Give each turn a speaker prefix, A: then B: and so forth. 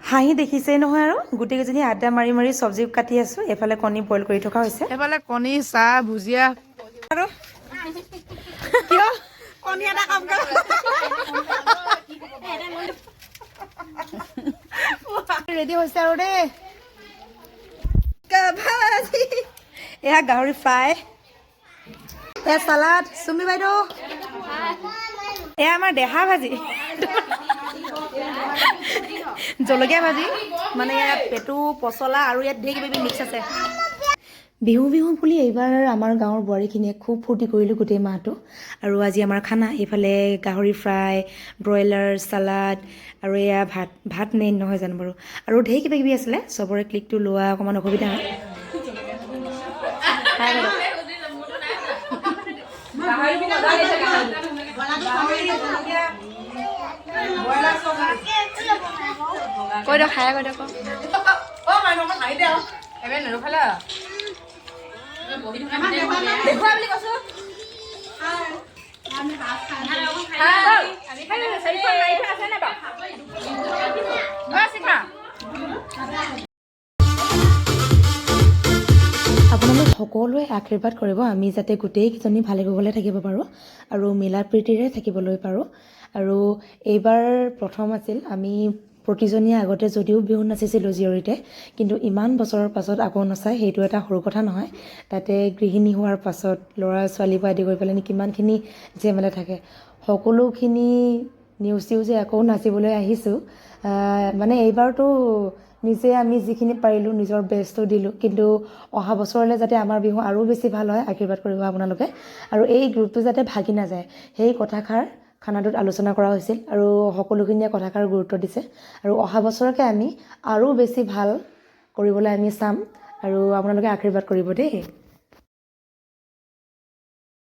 A: হাঁহি দেখিছেই নহয় আৰু গোটেইকেইজনী আড্ডা মাৰি মাৰি চব্জি কাটি আছোঁ। এফালে কণী বইল কৰি থকা হৈছে,
B: এফালে কণী চাহ ভুজিয়া আৰু
A: কিয় কণী এটা কাম কৰ
B: ৰেডি হৈছে আৰু দেই।
A: এয়া গাহৰি ফ্ৰাই, এয়া চালাড, চুমি বাইদেউ এয়া আমাৰ দেহা ভাজি, জলকীয়া ভাজি, মানে ইয়াত পেটু পচলা আৰু ইয়াত ঢেৰ কিবা কিবি মিক্স আছে। বিহু বিহু বুলি এইবাৰ আমাৰ গাঁৱৰ বোৱাৰীখিনিয়ে খুব ফূৰ্তি কৰিলোঁ গোটেই মাহটো। আৰু আজি আমাৰ খানা এইফালে গাহৰি ফ্ৰাই, ব্ৰইলাৰ, চালাড আৰু এয়া ভাত মেইন নহয় জানো বাৰু, আৰু ঢেৰ কিবা কিবি আছিলে। চবৰে ক্লিকটো লোৱা অকণমান অসুবিধা হয়।
B: কৈ দিয়ক খাই কৈ দিয়ক দেখুৱা বুলি কৈছো।
A: আপোনালোক সকলোৱে আশীৰ্বাদ কৰিব আমি যাতে গোটেইকেইজনী ভালে কুশলে থাকিব পাৰোঁ আৰু মিলা প্ৰীতিৰে থাকিবলৈ পাৰোঁ। আৰু এইবাৰ প্ৰথম আছিল, আমি প্ৰতিজনীয়ে আগতে যদিও বিহু নাচিছিলোঁ জীয়ৰীতে, কিন্তু ইমান বছৰৰ পাছত আকৌ নচাই সেইটো এটা সৰু কথা নহয়। তাতে গৃহিণী হোৱাৰ পাছত ল'ৰা ছোৱালীৰ পৰা আদি কৰি পেলাই কিমানখিনি ঝেমেলা থাকে, সকলোখিনি নেওচি যে আকৌ নাচিবলৈ আহিছোঁ। মানে এইবাৰতো নিজে আমি যিখিনি পাৰিলোঁ নিজৰ বেষ্টটো দিলোঁ, কিন্তু অহা বছৰলৈ যাতে আমাৰ বিহু আৰু বেছি ভাল হয় আশীৰ্বাদ কৰিব আপোনালোকে। আৰু এই গ্ৰুপটো যাতে ভাগি নাযায় সেই কথাষাৰ খানাটোত আলোচনা কৰা হৈছিল, আৰু সকলোখিনিয়ে কথাষাৰ গুৰুত্ব দিছে। আৰু অহা বছৰকে আমি আৰু বেছি ভাল কৰিবলৈ আমি চাম, আৰু আপোনালোকে আশীৰ্বাদ কৰিব দেই।